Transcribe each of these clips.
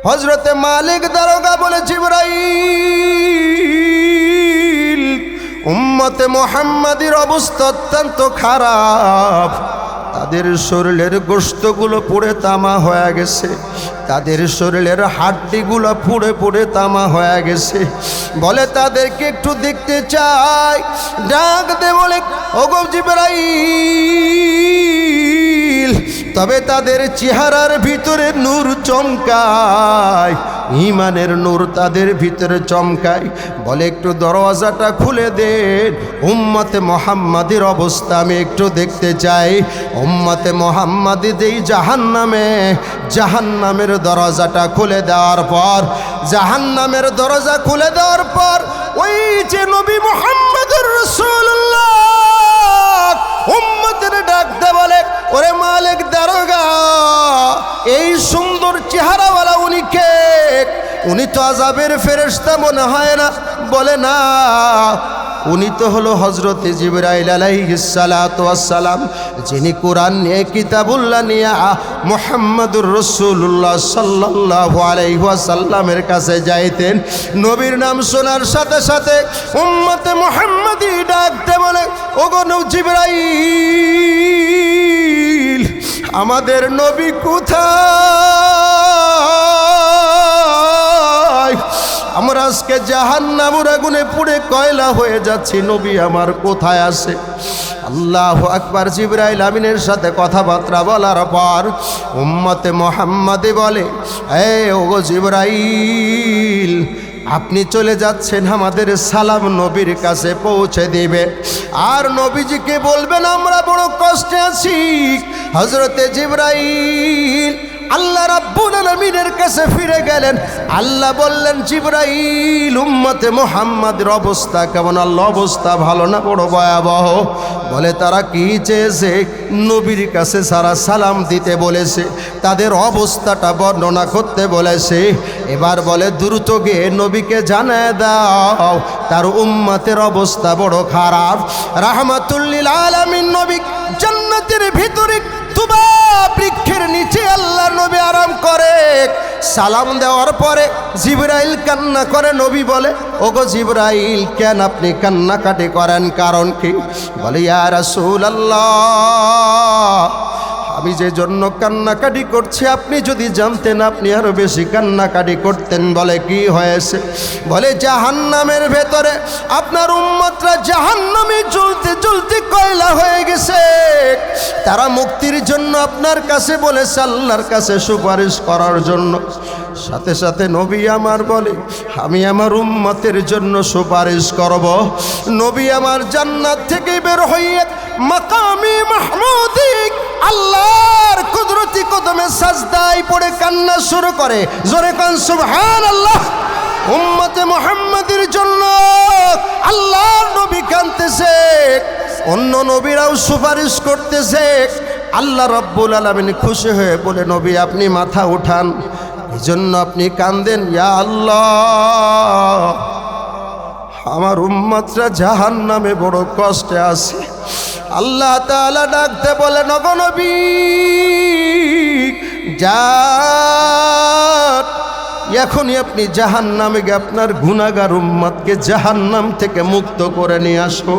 হযরতে মালিক দারোগা বলে, জিবরাইল, উম্মতে মুহাম্মাদির অবস্থা অত্যন্ত খারাপ। তাদের শরীরের গোশতগুলো পুড়ে তামা হয়ে গেছে, তাদের শরীরের হাড্ডিগুলো পুড়ে পুড়ে তামা হয়ে গেছে। বলে তাদেরকে একটু দেখতে চাই। ডাক দে বলে, ওগো জিবরাইল, তবে তাদের চেহারার ভিতরে নূর চমকায়, ঈমানের নূর তাদের ভিতরে চমকায়। বলে একটু দরওয়াজাটা খুলে দেন, উম্মতে মুহাম্মাদির অবস্থা আমি একটু দেখতে চাই। উম্মতে মুহাম্মাদি যেই জাহান্নামের দরজাটা খুলে দেওয়ার পর, জাহান্নামের দরজা খুলে দেওয়ার পর ওই যে নবী মুহাম্মদুর রাসূলুল্লাহ উম্মতের ডাকতে বলে, ওরে মালিক দারোগা, এই সুন্দর চেহারাওয়ালা উনি কে? উনি তো আযাবের ফেরেশতা মনে হয় না। বলে না, উনি তো হলো হযরতে জিবরাইল আলাইহিস সালাতু ওয়াস সালাম, যিনি কোরআন নিয়ে কিতাবুল্লাহ নিয়ে মুহাম্মদুর রাসূলুল্লাহ সাল্লাল্লাহু আলাইহি ওয়াসাল্লামের কাছে যাইতেন। নবীর নাম শোনার সাথে সাথে উম্মতে মুহাম্মাদি ডাকতে বলে, ওগো জিবরাইল, আমাদের নবী কোথায়? আমরা আজকে জাহান্নামের আগুনে পুড়ে কয়লা হয়ে যাচ্ছি, নবী আমার কোথায় আছে? আল্লাহু আকবার। জিবরাইল আমিনের সাথে কথাবার্তা বলার পর উম্মতে মুহাম্মাদি বলে, ওগো জিবরাইল, আপনি চলে যাচ্ছেন, আমাদের সালাম নবীর কাছে পৌঁছে দিবে, আর নবীজিকে বলবেন আমরা বড় কষ্টে আছি। হযরতে জিবরাইল আল্লাহ রাব্বুল আলামিনের কাছে ফিরে গেলেন। আল্লাহ বললেন, জিবরাইল, উম্মতে মুহাম্মাদের অবস্থা কেমন? আল্লাহ, অবস্থা ভালো না, বড় ভয়াবহ। বলে তারা কি চেয়েছে? নবীর কাছে সারা সালাম দিতে বলেছে, তাদের অবস্থাটা বর্ণনা করতে বলেছে। এবার বলে, দ্রুত গিয়ে নবীকে জানায় দাও তার উম্মতের অবস্থা বড় খারাপ। রাহমাতুল লিল আলামিন নবী জান্নাতের ভিতরে তুবা বৃক্ষের নিচে আল্লাহর নবী আরাম করে। সালাম দেওয়ার পরে জিবরাইল কান্না করে। নবী বলে, ওগো জিবরাইল, কেন আপনি কান্নাকাটি করেন? কারণ কি? বলে, ইয়া রাসূলুল্লাহ, আমি যে জন্য কান্নাকাটি করছি আপনি যদি জানতেন আপনি আরো বেশি কান্নাকাটি করতেন। বলে, কি হয়েছে? বলে, জাহান্নামের ভেতরে আপনার উম্মতরা জাহান্নামে জ্বলতে জ্বলতে কয়লা হয়ে গেছে। তারা মুক্তির জন্য আপনার কাছে বলেছে, আল্লাহর কাছে সুপারিশ করার জন্য। সাথে সাথে নবী আমার বলে, আমি আমার উম্মতের জন্য সুপারিশ করব। নবী আমার জান্নাত থেকে বের হয়ে মাকামে মাহমুদি আল্লাহর কুদরতি কদমে সাজদায় পড়ে কান্না শুরু করে। জোরে কান সুবহানাল্লাহ। উম্মতে মুহাম্মাদের জন্য আল্লাহর নবী কাঁদতেছে, অন্য নবীরাও সুপারিশ করতেছে। আল্লাহ রাব্বুল আলামিন খুশি হয়ে বলে, নবী আপনি মাথা উঠান, এজন্য আপনি কান্দেন। ইয়া আল্লাহ, আমার উম্মতরা জাহান্নামে বড় কষ্টে আছে। আল্লাহ তাআলা ডাকতে বলেন, ওগো নবী, যান, এখনই আপনি জাহান্নামে গিয়ে আপনার গুনাহগার উম্মতকে জাহান্নাম থেকে মুক্ত করে নিয়ে আসো।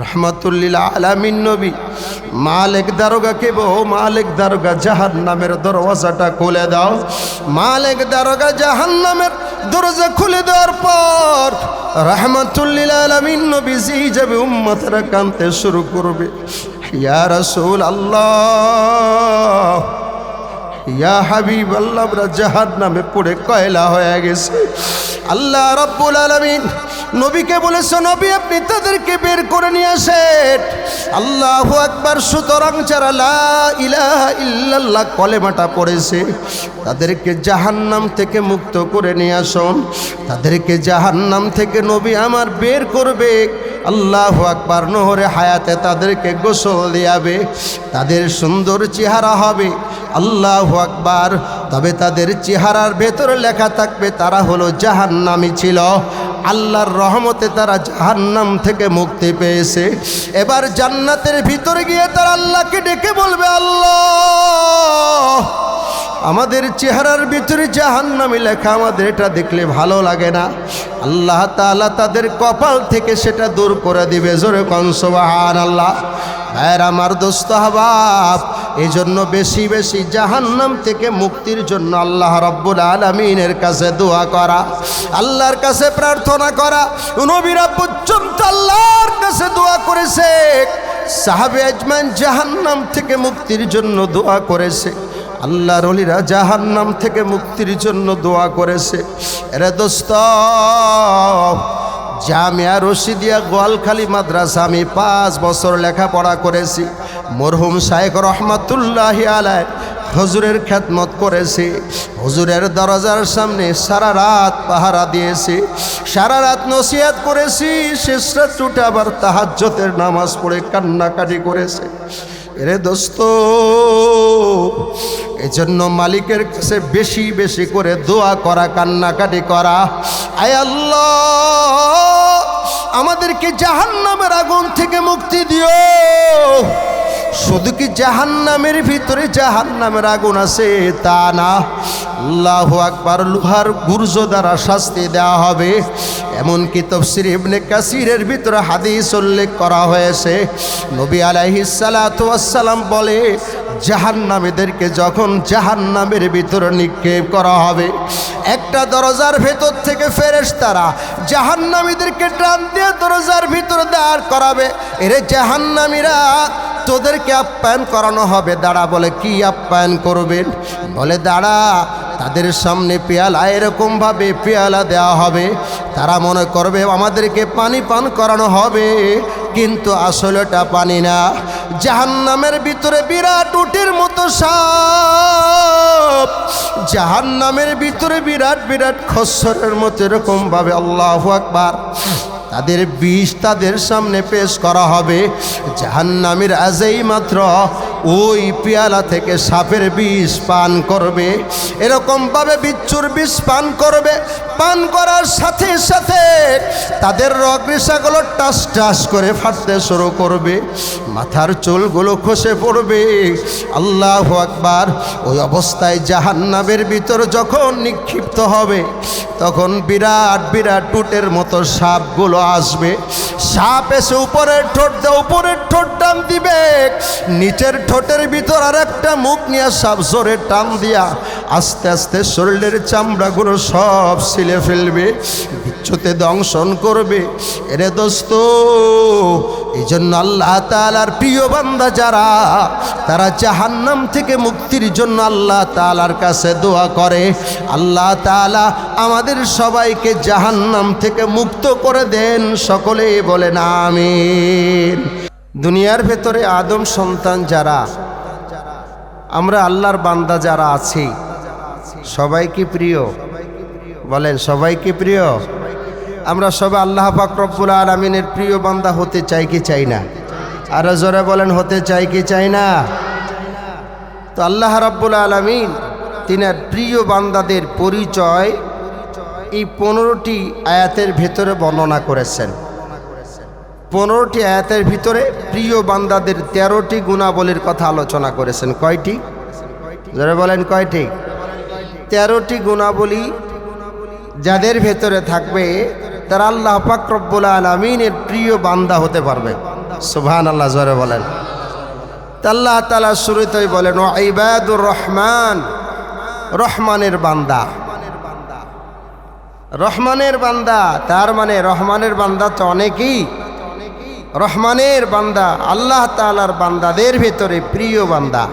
রহমাতুল লিল আলামিন নবী মালিক দারোগাকে বলো, মালিক দারোগা জাহান্নামের দরওয়াজাটা খুলে দাও। মালিক দারোগা জাহান্নামের দরজা খুলে দেওয়ার পর রহমাতুল লিল আলামিন নবী যাবে, উম্মতরা কাঁদতে শুরু করবে। ইয়া রাসূলুল্লাহ, ইয়া হাবিব আল্লাহ, আমরা জাহান্নামে পড়ে কয়লা হয়ে গেছে। আল্লাহ রাব্বুল আলামিন নবীকে বলেছে, নবী আপনি তাদেরকে বের করে নিয়ে আসেন। আল্লাহু আকবার। সুতরাং যারা লা ইলাহা ইল্লাল্লাহ কলেমাটা পড়েছে তাদেরকে জাহান্নাম থেকে মুক্ত করে নিয়ে আসুন। তাদেরকে জাহান্নাম থেকে নবী আমার বের করবে। আল্লাহু আকবার। নহরে হায়াতে তাদেরকে গোসল দিয়াবে, তাদের সুন্দর চেহারা হবে। আল্লাহু আকবার। তবে তাদের চেহারার ভেতরে লেখা থাকবে তারা হলো জাহান্নামী ছিল। আল্লাহর রহমতে তারা জাহান্নাম থেকে মুক্তি পেয়েছে। এবার জান্নাতের ভিতরে গিয়ে তারা আল্লাহকে ডেকে বলবে, আল্লাহ আমাদের চেহারার ভিতরে জাহান্নামী লেখা, আমাদের এটা দেখলে ভালো লাগে না। আল্লাহ তাআলা তাদের কপাল থেকে সেটা দূর করে দিবে। জোরে কোন সুবহানাল্লাহ। ভাইয়ের আমার দোস্ত আহবাব, এই জন্য বেশি বেশি জাহান্নাম থেকে মুক্তির জন্য আল্লাহ রাব্বুল আলামিনের কাছে দোয়া করা, আল্লাহর কাছে প্রার্থনা করা। নবীরা পর্যন্ত আল্লাহর কাছে দোয়া করেছে, সাহাবে আজমান জাহান্নাম থেকে মুক্তির জন্য দোয়া করেছে, আল্লাহর ওলিরা জাহান্নাম থেকে মুক্তির জন্য দোয়া করেছে। এরে দোস্ত, জামিয়া রশিদিয়া গোয়ালখালী মাদ্রাসা আমি 5 বছর লেখাপড়া করেছি। মরহুম শায়েখ রহমাতুল্লাহি আলাইহি হুজুরের খেদমত করেছি। হুজুরের দরজার সামনে সারা রাত পাহারা দিয়েছি, সারা রাত নসিহত করেছি, শেষ রাত উঠে আবার তাহাজ্জুদের নামাজ পড়ে কান্নাকাটি করেছে। এরে দোস্ত, এজন্য মালিকের কাছে বেশি বেশি করে দোয়া করা, কান্নাকাটি করা। আয় আল্লাহ, আমাদেরকে জাহান্নামের আগুন থেকে মুক্তি দিও। শুধু কি জাহান্নামের ভিতরে জাহান্নামের আগুন আছে তা না, আল্লাহু আকবার, লোহার গুর্জ দ্বারা শাস্তি দেওয়া হবে। এমনকি তাফসীর ইবনে কাসিরের ভিতরে হাদিস উল্লেখ করা হয়েছে, নবী আলাইহিস সালাতু ওয়াস সালাম বলে, জাহান্নামীদেরকে যখন জাহান্নামের ভিতরে নিক্ষেপ করা হবে, একটা দরজার ভেতর থেকে ফেরেশতারা জাহান্নামীদেরকে টান দিয়ে দরজার ভিতরে দাঁড় করাবে। এরে জাহান্নামীরা, তোদেরকে আপ্যায়ন করানো হবে। দাঁড়া। বলে কি আপ্যায়ন করবেন? বলে দাঁড়া, তাদের সামনে পেয়ালা, এরকমভাবে পেয়ালা দেওয়া হবে, তারা মনে করবে আমাদেরকে পানি পান করানো হবে, কিন্তু আসলে এটা পানি না। জাহান্নামের ভিতরে বিরাট উটের মতো সাপ, জাহান্নামের ভিতরে বিরাট বিরাট খচ্চরের মতো এরকমভাবে, আল্লাহু আকবার, তাদের বিষ তাদের সামনে পেশ করা হবে। জাহান্নামীর আজই মাত্র ওই পেয়ালা থেকে সাপের বিষ পান করবে, এরকমভাবে বিচ্ছুর বিষ পান করবে। পান করার সাথে সাথে তাদের রগরেশাগুলো টাস টাস করে ফাটতে শুরু করবে, মাথার চুলগুলো খসে পড়বে। আল্লাহু আকবার। ওই অবস্থায় জাহান্নামের ভিতর যখন নিক্ষিপ্ত হবে, তখন বিরাট বিরাট টুটের মতো সাপগুলো আসবে। সাপ এসে উপরের ঠোঁট টান দিবে, নিচের ঠোঁটের ভিতর আর একটা মুখ নিয়ে সাপ জোরে টান দিয়া আস্তে আস্তে শরীরের চামড়াগুলো সব ছিলে ফেলবে, বিচ্ছুতে দংশন করবে। এরে দোস্ত, এই জন্য আল্লাহ তাআলার প্রিয় বান্দা যারা, তারা জাহান্নাম থেকে মুক্তির জন্য আল্লাহ তাআলার কাছে দোয়া করে, আল্লাহ তাআলা আমাদের সবাইকে জাহান্নাম থেকে মুক্ত করে দেন। সকলেই বলেন আমিন। দুনিয়ার ভেতরে আদম সন্তান যারা, আমরা আল্লাহর বান্দা যারা আছি, সবাই কি প্রিয়? বলেন সবাই কি প্রিয়? আমরা সবাই আল্লাহ পাক রব্বুল আলামিনের প্রিয় বান্দা হতে চাই কি চাই না? আরো জোরে বলেন, হতে চাই কি চাই না? তো আল্লাহ রাব্বুল আলামিন তিনার প্রিয় বান্দাদের পরিচয় এই 15টি আয়াতের ভিতরে বর্ণনা করেছেন। 15টি আয়াতের ভিতরে প্রিয় বান্দাদের 13টি গুণাবলীর কথা আলোচনা করেছেন। কয়টি? যারা বলেন কয়টি? 13টি গুণাবলী যাদের ভেতরে থাকবে তারা আল্লাহ পাক রব্বুল আলামিনের প্রিয় বান্দা হতে পারবে। সুবহানাল্লাহ, জোরে বলেন। আল্লাহ তাআলা শুরুতেই বলেন, ওয়া ইবাদুর রহমান, রহমানের বান্দা। রহমানের বান্দা, তার মানে রহমানের বান্দা তো অনেকেই। রহমানের বান্দা আল্লাহ তাআলার বান্দাদের ভিতরে প্রিয় বান্দা।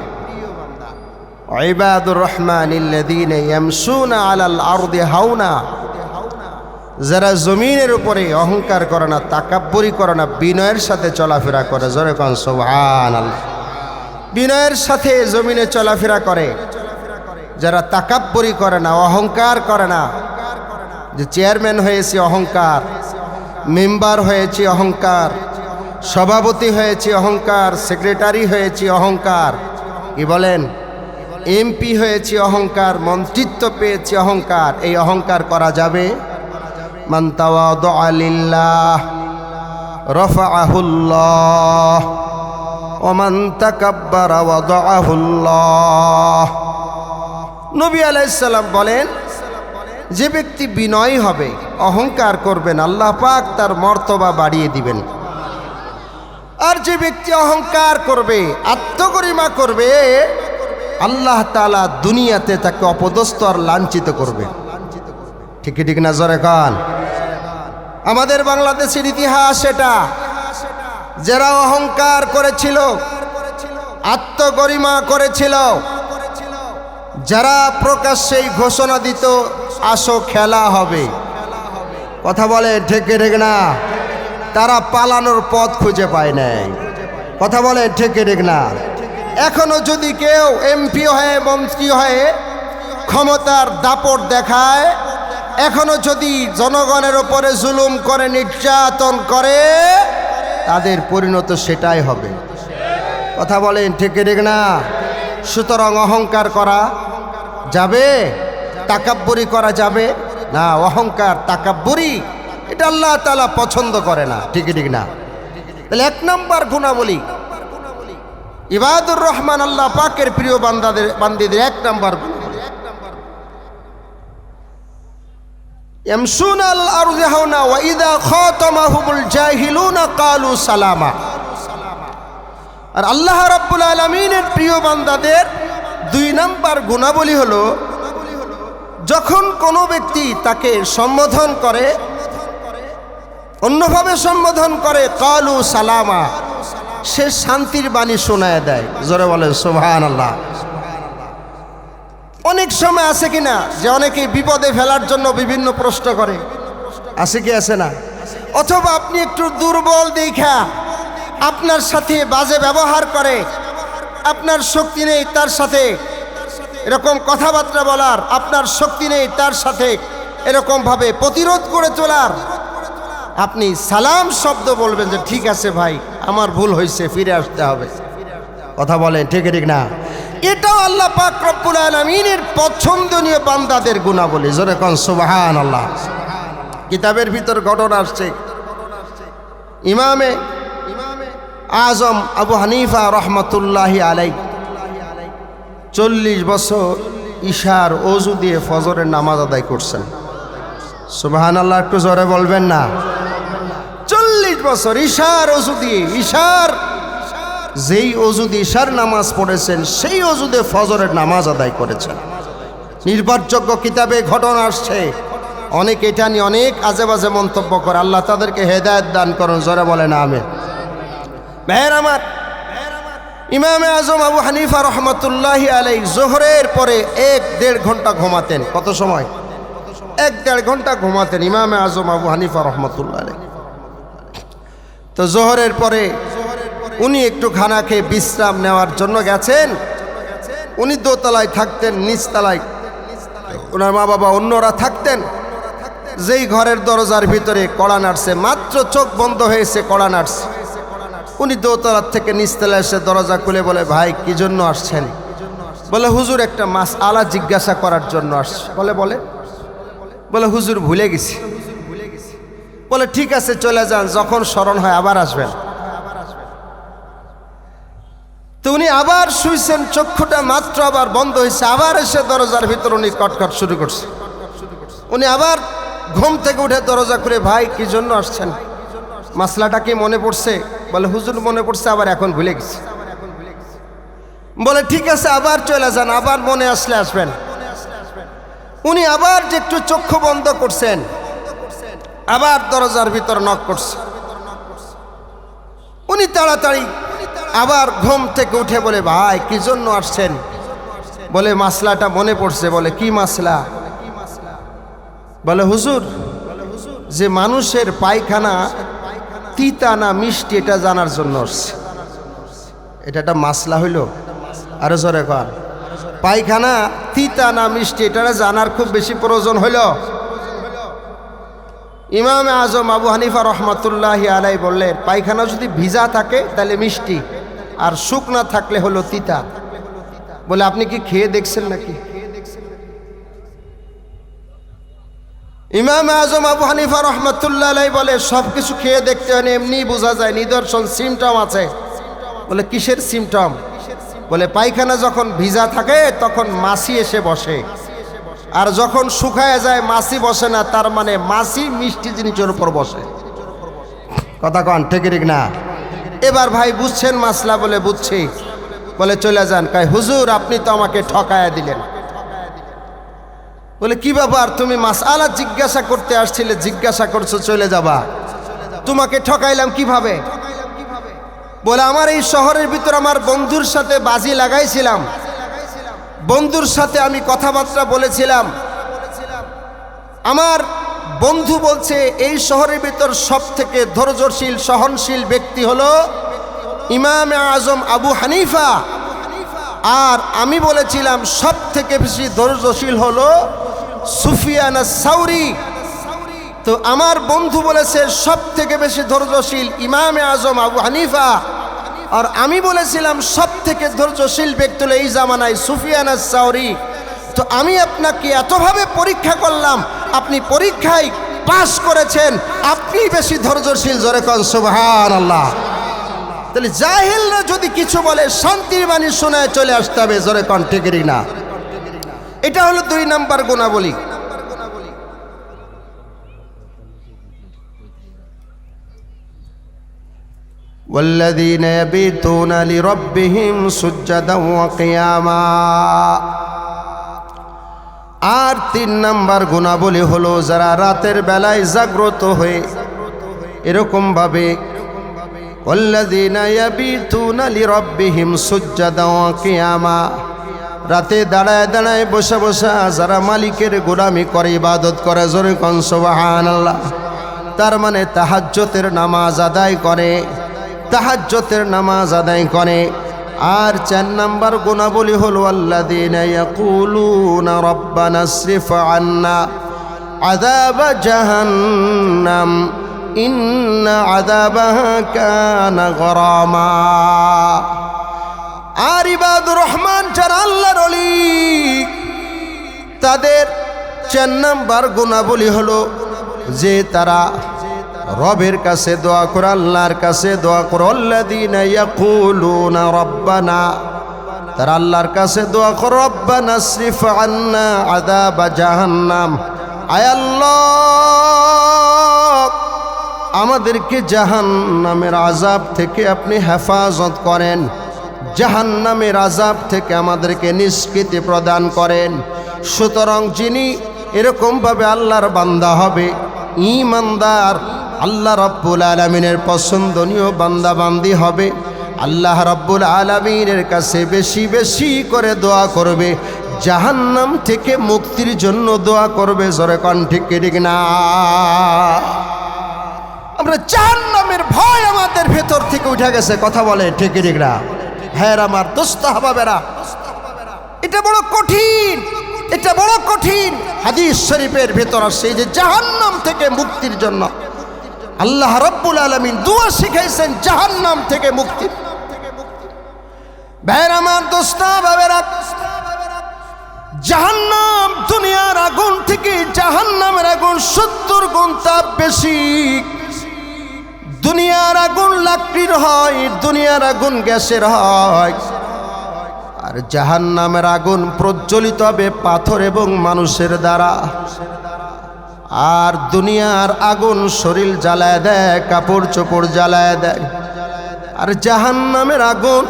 ইবাদুর রহমানিল্লাযীনা ইয়ামশুনা আলাল আরদি হাওনা, যারা জমিনের উপরে অহংকার করে না, তাকাব্বুরি করে না, বিনয়ের সাথে চলাফেরা করে। জোরে কোন সুবহানাল্লাহ। বিনয়ের সাথে জমিনে চলাফেরা করে, যারা তাকাব্বুরি করে না, অহংকার করে না। যে চেয়ারম্যান হয়েছে অহংকার, মেম্বার হয়েছে অহংকার, সভাপতি হয়েছে অহংকার, সেক্রেটারি হয়েছে অহংকার, কি বলেন, এমপি হয়েছে অহংকার, মন্ত্রিত্ব পেয়েছে অহংকার। এই অহংকার করা যাবে? মান তাওয়াদা লিল্লাহ রাফাআহুল্লাহ ওয়া মান তাকাব্বারা ওয়াদাআহুল্লাহ। নবী আলাইহিস সালাম বলেন, যে ব্যক্তি বিনয়ী হবে, অহংকার করবেন, আল্লাহ পাক তার মর্তবা বাড়িয়ে দিবেন। আর যে ব্যক্তি অহংকার করবে, আত্মগরিমা করবে, আল্লাহ তাআলা দুনিয়াতে তাকে অপদস্থ আর লাঞ্ছিত করবে। ঠিক ঠিক না জোরে কান? আমাদের বাংলাদেশের ইতিহাস এটা, যারা অহংকার করেছিল, আত্মগরিমা করেছিল, যারা প্রকাশ্যেই ঘোষণা দিত আসো খেলা হবে, কথা বলে ঠিক ঠিক না, তারা পালানোর পথ খুঁজে পায় নাই। কথা বলে ঠিক ঠিক না? এখনো যদি কেউ এমপি হয়ে, মন্ত্রী হয়ে ক্ষমতার দাপট দেখায়, এখনো যদি জনগণের উপরে জুলুম করে, নির্যাতন করে, তাদের পরিণত সেটাই হবে। কথা বলেন ঠিক ঠিক না? সুতরাং অহংকার করা যাবে, তাকাব্বুরি করা যাবে না। অহংকার, তাকাব্বুরি এটা আল্লাহ তাআলা পছন্দ করে না। ঠিক ঠিক না? তাহলে 1 নম্বর গুণাবলী ইবাদুর রহমান, আল্লাহ পাকের প্রিয় বান্দাদের 1 নম্বর গুণাবলী, ইয়ামশুনাল আরদি হাওনা ওয়া ইযা খাতামাহুমুল জাহিলুনা ক্বালু সালামা। আর আল্লাহ রাব্বুল আলামিনের প্রিয় বান্দাদের 2 নম্বর গুণাবলী হলো, যখন কোনো ব্যক্তি তাকে সম্বোধন করে, অন্যভাবে সম্বোধন করে, ক্বালু সালামা, সে শান্তির বাণী শোনায় দেয়। জোরে বলেন সুবহানাল্লাহ। অনেক সময় আছে কিনা যে অনেকে বিপদে ফেলার জন্য বিভিন্ন প্রশ্ন করে, আছে কি আছে না? অথবা আপনি একটু দুর্বল দেখা আপনার সাথে বাজে ব্যবহার করে, আপনার শক্তি নেই তার সাথে এরকম কথাবার্তা বলার, আপনার শক্তি নেই তার সাথে এরকমভাবে প্রতিরোধ করে চলার, আপনি সালাম শব্দ বলবেন যে ঠিক আছে ভাই, আমার ভুল হয়েছে, ফিরে আসতে হবে। কথা বলেন ঠিক ঠিক না? এটাও আল্লাহ পাক রব্বুল আলামিনের পছন্দনীয় বান্দাদের গুণাবলী। জোরে কোন সুবহানাল্লাহ। কিতাবের ভিতর ঘটনা আসছে, ইমামে আজম আবু হানিফা রহমতুল্লাহি আলাইহি 40 বছর ঈশার ওযু দিয়ে ফজরের নামাজ আদায় করছেন। সুবহানাল্লাহ, একটু জোরে বলবেন না? 40 বছর ঈশার ওযু দিয়ে, ঈশার যেই ওযু দিয়ে ঈশার নামাজ পড়েছেন, সেই ওযু দিয়ে ফজরের নামাজ আদায় করেছেন। নির্ভরযোগ্য কিতাবে ঘটনা আসছে। অনেক এটা নিয়ে অনেক আজে বাজে মন্তব্য করে, আল্লাহ তাদেরকে হেদায়েত দান করুন। জোরে বলেন আমিন। ভাইয়ের আমার, ইমামে আজম আবু হানিফা রহমতুল্লাহি আলাইহি জোহরের পরে 1-1.5 ঘন্টা ঘুমাতেন। কত সময়? 1-1.5 ঘন্টা ঘুমাতেন ইমামে আজম আবু হানিফা রহমতুল্লাহ আলাইহি। তো জোহরের পরে উনি একটু খানা খেয়ে বিশ্রাম নেওয়ার জন্য গেছেন। উনি দোতলায় থাকতেন, নিচতলায় ওনার মা বাবা অন্যরা থাকতেন। যেই ঘরের দরজার ভিতরে কড়া নাড়ছে, মাত্র চোখ বন্ধ হয়েছে, কড়া নাড়ছে, উনি দোতলার থেকে নিচতলায় এসে দরজা খুলে বলে, ভাই কি জন্য আসছেন? বলে, হুজুর একটা মাসআলা জিজ্ঞাসা করার জন্য আসছে। বলে হুজুর ভুলে গেছি। বলে ঠিক আছে চলে যান, যখন স্মরণ হয় আবার আসবেন। তো উনি আবার শুইছেন, চক্ষুটা মাত্র আবার বন্ধ হয়েছে, আবার এসে দরজার ভিতর উনি কটকট শুরু করছে। উনি আবার ঘুম থেকে উঠে দরজা খুলে, ভাই কি জন্য আসছেন? মাসলাটা কি মনে পড়ছে? বলে হুজুর মনে পড়ছে, আবার এখন ভুলে গেছি। বলে ঠিক আছে আবার চলে যান, আবার মনে আসলে আসবেন। উনি আবার যে একটু চক্ষু বন্ধ করছেন, আবার দরজার ভিতর নক করছে। উনি তাড়াতাড়ি আবার ঘুম থেকে উঠে বলে, ভাই কি জন্য আসছেন? বলে মাসলাটা মনে পড়ছে। বলে কি মাসলা? বলে হুজুর, যে মানুষের পায়খানা তিতা না মিষ্টি এটা জানার জন্য আসছে। এটা একটা মাসলা হইল? আরো জোরে কর। পায়খানা তিতা না মিষ্টি এটা জানার খুব বেশি প্রয়োজন হইল? ইমামে আজম আবু হানিফা রহমতুল্লাহি আলাইহি বললেন, পায়খানা যদি ভিজা থাকে তাহলে মিষ্টি, আর শুকনা থাকলে হলো তিতা। বলে আপনি কি খেয়ে দেখছেন নাকি? ইমাম আজম আবু হানিফা রহমতুল্লাহ আলাইহি বলে, সব কিছু খেয়ে দেখতে হয় না, এমনি বোঝা যায়, নিদর্শন সিমটম আছে। বলে কিসের সিমটম? বলে পায়খানা যখন ভিজা থাকে তখন মাছি এসে বসে, আর যখন শুকায় যায় মাছি বসে না, তার মানে মাছি মিষ্টি জিনিসের উপর বসে। কথা কন ঠিক ঠিক না? এবার ভাই বুঝছেন মাসলা? বলে বুঝছি। বলে চলে যান। কয় হুজুর আপনি তো আমাকে ঠকায়া দিলেন। বলে কি ব্যাপার, তুমি মাসআলা জিজ্ঞাসা করতে আসছিলে, জিজ্ঞাসা করছো চলে যাবা, তোমাকে ঠকাইলাম কিভাবে? বলে আমার এই শহরের ভিতর আমার বন্ধুর সাথে বাজি লাগাইছিলাম, বন্ধুর সাথে আমি কথাবার্তা বলেছিলাম, আমার বন্ধু বলছে এই শহরের ভিতর সব থেকে ধৈর্যশীল সহনশীল ব্যক্তি হলো ইমাম আজম আবু হানিফা, আর আমি বলেছিলাম সব থেকে বেশি ধৈর্যশীল হলো সুফিয়ান আস-সাউরি। তো আমার বন্ধু বলেছে সব থেকে বেশি ধৈর্যশীল ইমাম আজম আবু হানিফা, আর আমি বলেছিলাম সব থেকে ধৈর্যশীল ব্যক্তি হলো এই জামানায় সুফিয়ান আস-সাউরি। তো আমি আপনাকে এতভাবে পরীক্ষা করলাম, আপনি পরীক্ষায় পাস করেছেন, আপনি বেশি ধৈর্যশীল। জোরে কোন সুবহানাল্লাহ। তাহলে জাহিলরা যদি কিছু বলে শান্তির বাণী শোনায় চলে আসতে হবে। জোরে কোন ঠিক না? এটা হলো 2 নাম্বার গুণাবলী। والذين يبيتون لربهم سجدا وقياما। আর 3 নাম্বার গুণাবলী হলো যারা রাতের বেলায় জাগ্রত হয়ে এরকম ভাবে والذين يبيتون لربهم سجدا وقياما, রাতে দাঁড়ায় দাঁড়ায় বসে বসে যারা মালিকের গোলামি করে ইবাদত করে। জোরে কোন সুবহানাল্লাহ। তার মানে তাহাজ্জুদের নামাজ আদায় করে, তাহাজ্জুদের নামাজ আদায় করে। আর 4 নাম্বার গুণাবলী হলো আল্লাযীনা ইয়াকুলুনা রাব্বানা আসরিফ আন্না আযাব জাহান্নাম ইন্না আযাবাহা কানা গরামা। আর ইবাদুর রহমান যারা আল্লাহর ওলি, তাদের 4 নাম্বার গুণাবলী হলো যে তারা রবের কাছে দোয়া করে, আল্লাহর কাছে দোয়া করে। আল্লাযীনা ইয়াকুলুনা রাব্বানা, তারা আল্লাহর কাছে দোয়া করে রব্বানা আসরিফ আন্না আযাব জাহান্নাম, আয় আল্লাহ আমাদেরকে জাহান্নামের আযাব থেকে আপনি হেফাজত করেন, জাহান্নামের আযাব থেকে আমাদেরকে নিষ্কৃতি প্রদান করেন। সুতরাং যিনি এরকমভাবে আল্লাহর বান্দা হবে, ঈমানদার, আল্লাহ রাব্বুল আলামিনের পছন্দনীয় বান্দা বান্দি হবে, আল্লাহ রাব্বুল আলামিনের কাছে বেশি বেশি করে দোয়া করবে, জাহান্নাম থেকে মুক্তির জন্য দোয়া করবে। জোরে কোন ঠিক ঠিক না? আমরা জাহান্নামের ভয় আমাদের ভেতর থেকে উঠে গেছে। কথা বলে ঠিক ঠিক না? হ্যাঁ আমার দোস্ত হাবাবেরা, এটা বড় কঠিন, এটা বড় কঠিন। হাদিস শরীফের ভেতর আসছে যে জাহান্নাম থেকে মুক্তির জন্য আল্লাহ রাব্বুল আলামিন দোয়া শিখাইছেন জাহান্নাম থেকে মুক্তি। ভাইয়ের আমার দোস্ত হাবাবেরা, জাহান্নাম দুনিয়ার আগুন থেকে জাহান্নামের আগুন 70 গুণ তাপ বেশি। দুনিয়ার আগুন লাকড়ির হয়, দুনিয়ার আগুন গ্যাসের হয়, আর জাহান্নামের আগুন প্রজ্বলিত হবে পাথর এবং মানুষের দ্বারা। আর দুনিয়ার আগুন শরীর জ্বালায় দেয়, কাপড় চোপড় জ্বালায় দেয়, আর জাহান্নামের আগুন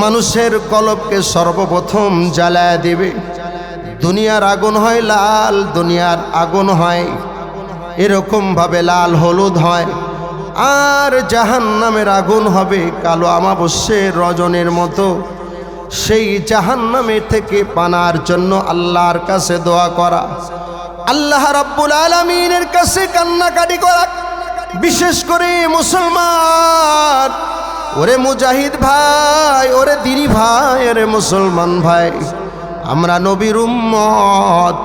মানুষের কলবকে সর্বপ্রথম জ্বালায় দিবে। দুনিয়ার আগুন হয় লাল, দুনিয়ার আগুন হয় এরকমভাবে লাল হলুদ হয়, আর জাহান্নামের আগুন হবে কালো আমাবস্যের রজনীর মতো। সেই জাহান্নামের থেকে পানার জন্য আল্লাহর কাছে দোয়া করা, আল্লাহ রাব্বুল আলামিনের কাছে কান্নাকাটি করা। বিশেষ করে মুসলমান, ওরে মুজাহিদ ভাই, ওরে দিনী ভাই, ওরে মুসলমান ভাই, আমরা নবীর উম্মত।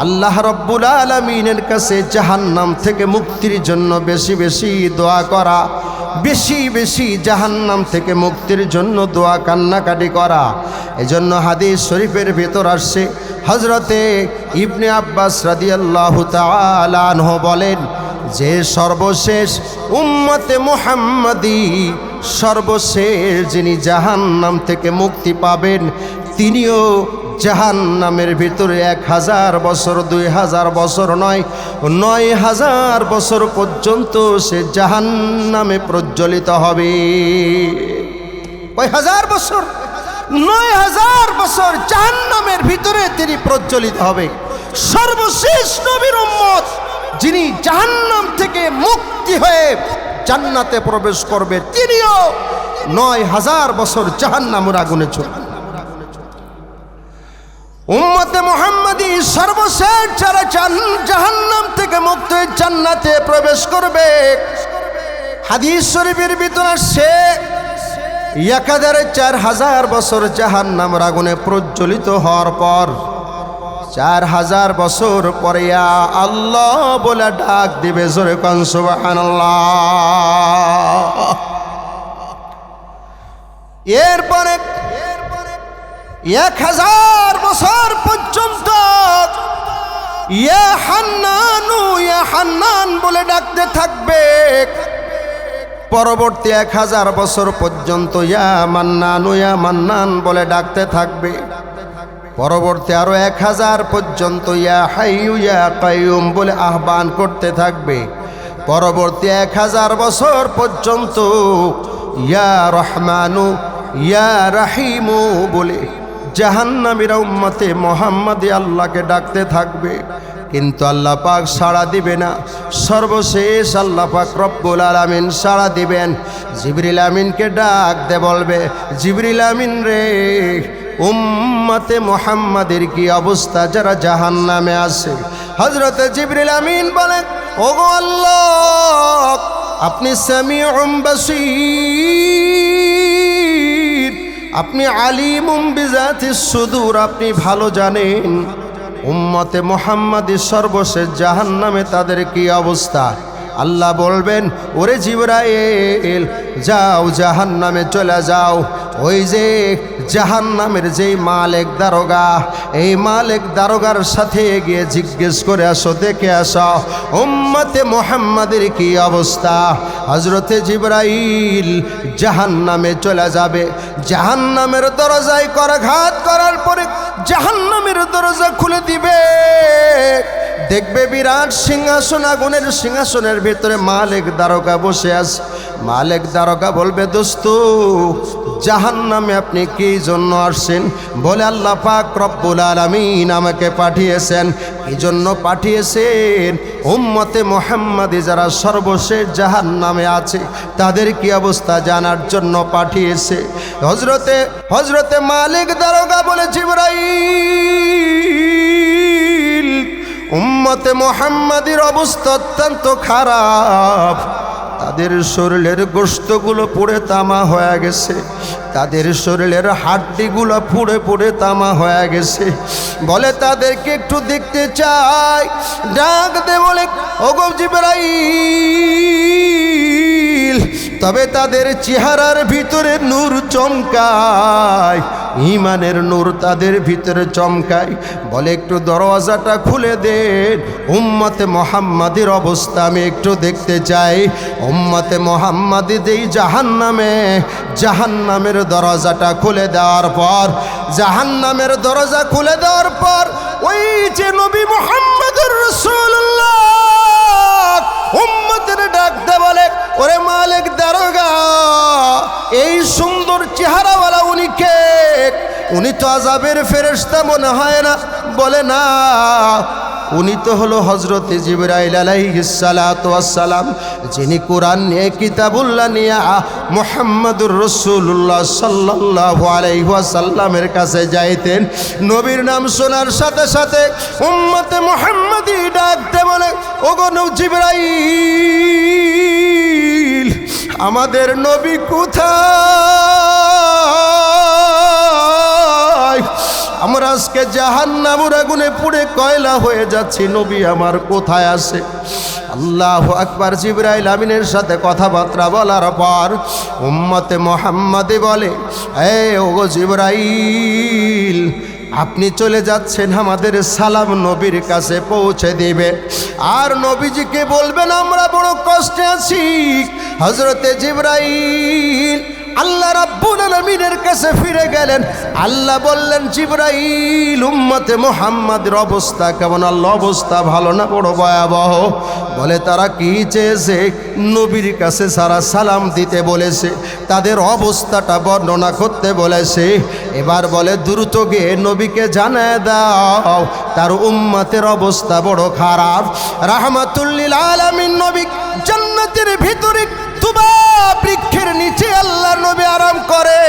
আল্লাহ রাব্বুল আলামিনের কাছে জাহান্নাম থেকে মুক্তির জন্য বেশি বেশি দোয়া করা, বেশি বেশি জাহান্নাম থেকে মুক্তির জন্য দোয়া কান্নাকাটি করা। এজন্য হাদিস শরীফের ভেতর আসছে, হযরতে ইবনে আব্বাস রাদিয়াল্লাহু তাআলা আনহু বলেন যে সর্বশেষ উম্মতে মুহাম্মাদি সর্বশেষ যিনি জাহান্নাম থেকে মুক্তি পাবেন তিনিও জাহান্নামের ভিতরে 1000 বছর 2000 বছর নয় 9000 বছর পর্যন্ত সে জাহান্নামে প্রজ্বলিত হবে। কয় হাজার বছর? 9000 বছর জাহান্নামের ভিতরে তিনি প্রজ্বলিত হবে। সর্বশেষ নবীর উম্মত যিনি জাহান্নাম থেকে মুক্তি হয়ে জান্নাতে প্রবেশ করবে তিনিও 9000 বছর জাহান্নামের আগুনে চলবে। উম্মতে মুহাম্মাদী সর্বশেষ যারা জাহান্নাম থেকে মুক্ত হয়ে জান্নাতে প্রবেশ করবে, হাদিস শরীফের ভিতরে সে 1000 বছর জাহান্নামের আগুনে প্রজ্বলিত হওয়ার পর 4000 বছর পরে ইয়া আল্লাহ বলে ডাক দিবে, জোরে কোন সুবহানাল্লাহ। এরপরে 1000 বছর পর্যন্ত ইয়া হান্নানু ইয়া হান্নান বলে ডাকতে থাকবে। পরবর্তী 1000 বছর পর্যন্ত ইয়া মান্নানু ইয়া মান্নান বলে ডাকতে থাকবে। পরবর্তী আরো 1000 পর্যন্ত ইয়া হাইয়ু ইয়া কাইয়ুম বলে আহ্বান করতে থাকবে। পরবর্তী 1000 বছর পর্যন্ত ইয়া রহমানু ইয়া রাহিমু বলে জাহান্নামীরা উম্মতে মুহাম্মাদী আল্লাহকে ডাকতে থাকবে, কিন্তু আল্লাহ পাক সাড়া দিবে না। সর্বশেষ আল্লাহ পাক রব্বুল আলামিন সাড়া দিবেন, জিবরিল আমিনকে ডাক দে বলবে, জিবরিল আমিন রে উম্মতে মুহাম্মাদের কি অবস্থা যারা জাহান্নামে আছে? হযরতে জিবরিল আমিন বলেন, ওগো আল্লাহ আপনি সামিউম বাসীর, আপনি আলিমুম বিজাতিস সুদূর, আপনি ভালো জানেন উম্মতে মুহাম্মাদী সর্বশেষ জাহান্নামে তাদের কি অবস্থা। আল্লাহ বলবেন, ওরে জিবরাইল যাও জাহান্নামে চলে যাও, ওই যে জাহান্নামের যেই মালিক দারোগা, এই মালিক দারোগার সাথে গিয়ে জিজ্ঞেস করে আসো, দেখে আসো উম্মতে মুহাম্মাদের কি অবস্থা। হযরতে জিবরাইল জাহান্নামে চলে যাবে, জাহান্নামের দরজায় করাঘাত করার পরে জাহান্নামের দরজা খুলে দিবে, দেখবে বিরাট সিংহাসন, আগুনের সিংহাসনের ভিতরে মালিক দারোগা বসে আছে। মালিক দারোগা বলবে, দোস্ত জাহান্নামে আপনি কি জন্য আসছেন? বলে, আল্লাহ পাক রব্বুল আলামিন আমাকে পাঠিয়েছেন। কি জন্য পাঠিয়েছেন? উম্মতে মুহাম্মাদী যারা সর্বশেষ জাহান্নামে আছে তাদের কি অবস্থা জানার জন্য পাঠিয়েছে। হযরতে মালিক দারোগা বলে, জিবরাইল উম্মতে মুহাম্মাদীর অবস্থা অত্যন্ত খারাপ, তাদের শরীরের গোশতগুলো পুড়ে তামা হয়ে গেছে, তাদের শরীরের হাড্ডিগুলো পুড়ে পুড়ে তামা হয়ে গেছে। বলে তাদেরকে একটু দেখতে চাই। ডাক দে বলে, ওগো জিবরাইল, তবে তাদের চেহারার ভিতরে নূর চমকায়, ঈমানের নূর তাদের ভিতরে চমকায়। বলে একটু দরওয়াজাটা খুলে দেন, উম্মতে মুহাম্মাদীর অবস্থা আমি একটু দেখতে চাই। উম্মতে মুহাম্মাদী যেই জাহান্নামের দরজাটা খুলে দেওয়ার পর, জাহান্নামের দরজা খুলে দেওয়ার পর ওই যে নবী মুহাম্মদুর রাসূলুল্লাহ উম্মতের ডাক দে বলে, ওরে মালিক দারোগা, এই সুন্দর চেহারাওয়ালা উনি কে? উনি তো আযাবের ফেরেশতা মনে হয় না। বলে, না, উনি তো হলো হযরতে জিবরাইল আলাইহিস সালাতু ওয়াস সালাম, যিনি কোরআন নিয়ে কিতাবুল্লাহ নিয়ে মুহাম্মদুর রাসূলুল্লাহ সাল্লাল্লাহু আলাইহি ওয়াসাল্লামের কাছে যাইতেন। নবীর নাম শোনার সাথে সাথে উম্মতে মুহাম্মাদী ডাকতে বলে, ওগো জিবরাইল, আমাদের নবী কোথায়? আমরা আজকে জাহান্নামের আগুনে পুড়ে কয়লা হয়ে যাচ্ছি, নবী আমার কোথায় আছে? আল্লাহু আকবার। জিবরাইল আমিনের সাথে কথাবার্তা বলার পর উম্মতে মুহাম্মাদী বলে, ওগো জিবরাইল, আপনি চলে যাচ্ছেন, আমাদের সালাম নবীর কাছে পৌঁছে দিবে। আর নবীজিকে বলবেন আমরা বড় কষ্টে আছি। হযরতে জিবরাইল আল্লাহ রাব্বুল আলামিনের কাছে ফিরে গেলেন। আল্লাহ বললেন, জিবরাইল উম্মতে মুহাম্মাদের অবস্থা কেমন? আল্লাহ অবস্থা ভালো না বড় ভয়াবহ? বলে তারা কি চেয়েছে? নবীর কাছে সারা সালাম দিতে বলেছে, তাদের অবস্থাটা বর্ণনা করতে বলেছে। এবার বলে দ্রুত গিয়ে নবীকে জানায় দাও তার উম্মতের অবস্থা বড় খারাপ। রাহমাতুল লিল আলামিন নবী জান্নাতের ভিতরে তুবা বৃক্ষের নিচে আল্লাহর নবী আরাম করে।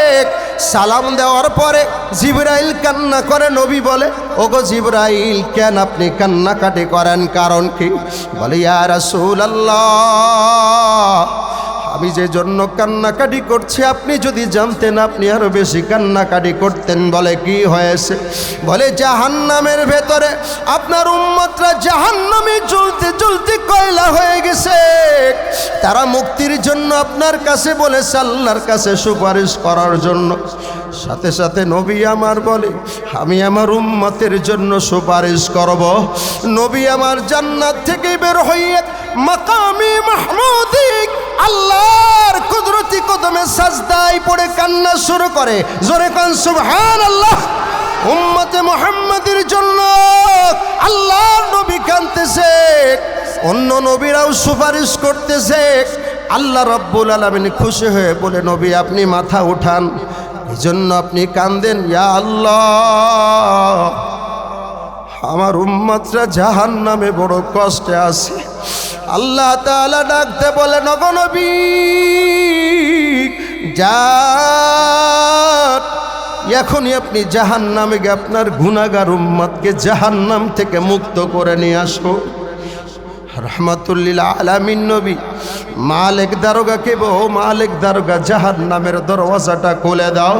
সালাম দেওয়ার পরে জিবরাইল কান্না করে। নবী বলে, ওগো জিবরাইল, কেন আপনি কান্নাকাটি করেন? কারণ কি? বলে, ইয়া রাসূলুল্লাহ, আমি যে জন্য কান্নাকাটি করছি আপনি যদি জানতেন আপনি আরো বেশি কান্নাকাটি করতেন। বলে, কি হয়েছে? বলে, জাহান্নামের ভেতরে আপনার উম্মতরা জাহান্নামে জ্বলতে জ্বলতে কয়লা হয়ে গেছে। তারা মুক্তির জন্য আপনার কাছে বলেছে, আল্লাহর কাছে সুপারিশ করার জন্য। সাথে সাথে নবী আমার বলে, আমি আমার উম্মতের জন্য সুপারিশ করব। নবী আমার জান্নাত থেকে বের হইয়া মাকামে মাহমুদি আল্লাহর কুদরতি কদমে সাজদায় পড়ে কান্না শুরু করে। জোরে কান সুবহানাল্লাহ। উম্মতে মুহাম্মাদের জন্য আল্লাহর নবী কাঁদতেছে, অন্য নবীরাও সুপারিশ করতেছে। আল্লাহ রাব্বুল আলামিন খুশি হয়ে বলে, নবী আপনি মাথা উঠান, এই জন্য আপনি কান্দেন। ইয়া আল্লাহ, আমার উম্মতরা জাহান্নামে বড় কষ্টে আছে। আল্লাহ তাআলা ডাকতে বলে, নগো নবী, যান এখনই আপনি জাহান্নামে গিয়ে আপনার গুনাহগার উম্মতকে জাহান্নাম থেকে মুক্ত করে নিয়ে আসো। রহমাতুল লিল আলামিন নবী মালিক দারোগাকে বলো, মালিক দারোগা জাহান্নামের দরওয়াজাটা খুলে দাও।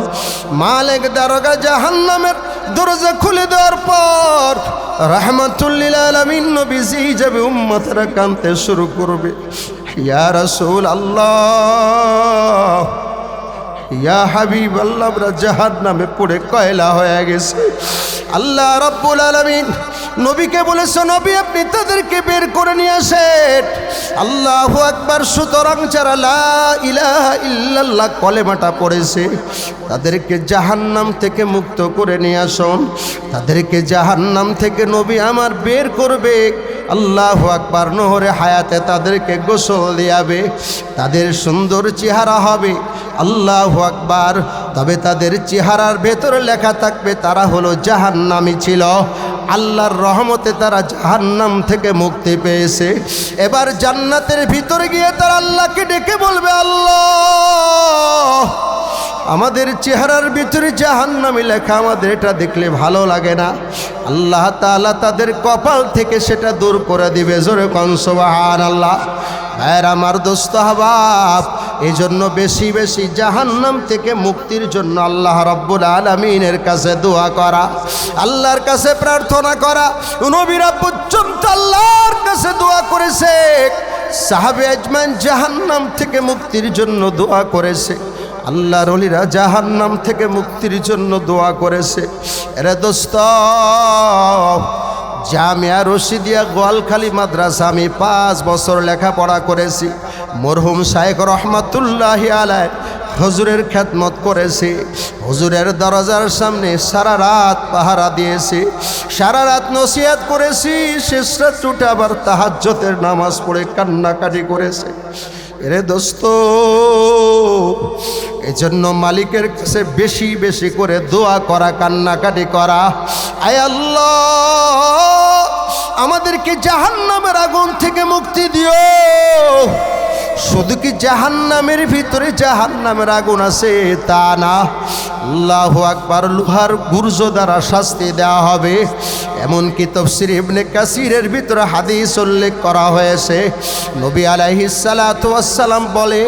মালিক দারোগা জাহান্নামের দরজা খুলে দেওয়ার পর রহমাতুল লিল আলামিন নবী যেই যাবে উম্মতরা কাঁদতে শুরু করবে। ইয়া রাসূলুল্লাহ, ইয়া হাবিব আল্লাহ, আমরা জাহান্নামে পড়ে কয়লা হয়ে গেছে। আল্লাহ রাব্বুল আলামিন নবীকে বলেছে, নবী আপনি তাদেরকে বের করে নিয়ে আসেন। আল্লাহু আকবার। সুতরাং যারা লা ইলাহা ইল্লাল্লাহ কলেমাটা পড়েছে তাদেরকে জাহান্নাম থেকে মুক্ত করে নিয়ে আসুন। তাদেরকে জাহান্নাম থেকে নবী আমার বের করবে। আল্লাহু আকবার। নহরে হায়াতে তাদেরকে গোসল দিয়াবে, তাদের সুন্দর চেহারা হবে। আল্লাহু আকবার। তবে তাদের চেহারার ভেতরে লেখা থাকবে তারা হলো জাহান্নামী ছিল। আল্লাহর রহমতে তারা জাহান্নাম থেকে মুক্তি পেয়েছে। এবার জান্নাতের ভিতরে গিয়ে তারা আল্লাহকে ডেকে বলবে, আল্লাহ আমাদের চেহারার ভিতরে জাহান্নামী লেখা, আমাদের এটা দেখলে ভালো লাগে না। আল্লাহ তাআলা তাদের কপাল থেকে সেটা দূর করে দিবে। জোরে কোন সুবহানাল্লাহ। ভাইয়ের আমার, দোস্ত আহবাব, এই জন্য বেশি বেশি জাহান্নাম থেকে মুক্তির জন্য আল্লাহ রাব্বুল আলামিনের কাছে দোয়া করা, আল্লাহর কাছে প্রার্থনা করা। নবীরা পর্যন্ত আল্লাহর কাছে দোয়া করেছে, সাহাবে আজমাইন জাহান্নাম থেকে মুক্তির জন্য দোয়া করেছে, আল্লাহর ওলিরা জাহান্নাম থেকে মুক্তির জন্য দোয়া করেছে। এরে দোস্ত, জামিয়া রশিদিয়া গোয়ালখালী মাদ্রাসা আমি 5 বছর লেখাপড়া করেছি। মরহুম শায়েখ রহমাতুল্লাহি আলাইহি হুজুরের খেদমত করেছি। হুজুরের দরজার সামনে সারা রাত পাহারা দিয়েছি, সারা রাত নসিহত করেছি। শেষ রাত উঠে আবার তাহাজ্জুদের নামাজ পড়ে কান্নাকাটি করেছে। এরে দোস্ত, এজন্য মালিকের কাছে বেশি বেশি করে দোয়া করা, কান্নাকাটি করা। আয় আল্লাহ, আমাদেরকে জাহান্নামের আগুন থেকে মুক্তি দিও। শুধু কি জাহান্নামের ভিতরে জাহান্নামের আগুন আছে তা না, আল্লাহু আকবার, লোহার গুর্জ দ্বারা শাস্তি দেওয়া হবে। এমনকি তাফসীর ইবনে কাসিরের ভিতরে হাদিস উল্লেখ করা হয়েছে, নবী আলাইহিস সালাতু ওয়াস সালাম বলে,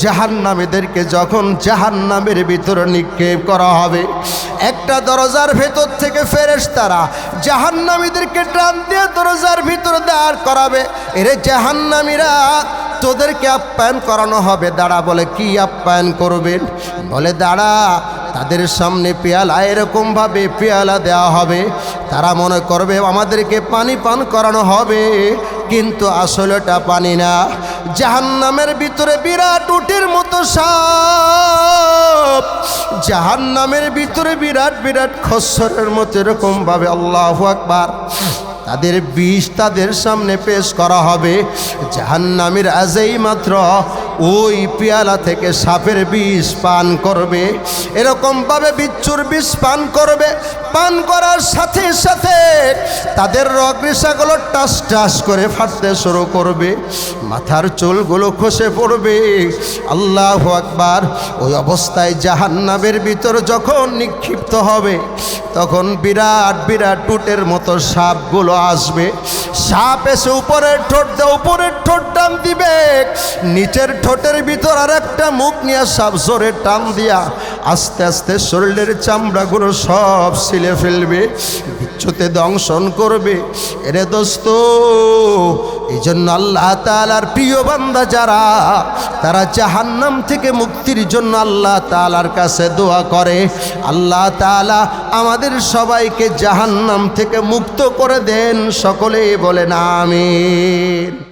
জাহান্নামীদেরকে যখন জাহান্নামের ভিতরে নিক্ষেপ করা হবে, একটা দরজার ভেতর থেকে ফেরেশতারা জাহান্নামীদেরকে টান দিয়ে দরজার ভিতরে দাঁড় করাবে। এরে জাহান্নামীরা, তোদেরকে আপ্যায়ন করানো হবে। দাঁড়া। বলে, কি আপ্যায়ন করবেন? বলে, দাঁড়া। তাদের সামনে পেয়ালা এরকমভাবে পেয়ালা দেওয়া হবে, তারা মনে করবে আমাদেরকে পানি পান করানো হবে, কিন্তু আসলে এটা পানি না। জাহান্নামের ভিতরে বিরাট উটের মতো সাপ, জাহান্নামের ভিতরে বিরাট বিরাট খচ্চরের মতো এরকমভাবে, আল্লাহু আকবার, তাদের বিষ তাদের সামনে পেশ করা হবে। জাহান্নামীর আজই মাত্র ওই পেয়ালা থেকে সাপের বিষ পান করবে, এরকমভাবে বিচ্ছুর বিষ পান করবে। পান করার সাথে সাথে তাদের রগরেশাগুলো টাস টাস করে ফাটতে শুরু করবে, মাথার চুলগুলো খসে পড়বে। আল্লাহু আকবার। ওই অবস্থায় জাহান্নামের ভিতর যখন নিক্ষিপ্ত হবে, তখন বিরাট বিরাট টুটের মতো সাপগুলো আসবে। সাপ এসে উপরের ঠোঁট দিয়ে উপরের ঠোঁট টান দিবে, নিচের ঠোঁটের ভিতর আর একটা মুখ নিয়ে সাপ জোরে টান দিয়া আস্তে আস্তে শরীরের চামড়াগুলো সব ছিলে ফেলবে, বিচ্ছুতে দংশন করবে। এরে দোস্ত, এই জন্য আল্লাহ তাআলার প্রিয় বান্দা যারা, তারা জাহান্নাম থেকে মুক্তির জন্য আল্লাহ তাআলার কাছে দোয়া করে, আল্লাহ তাআলা আমাদের সবাইকে জাহান্নাম থেকে মুক্ত করে দেন। সকলেই বলেন আমিন।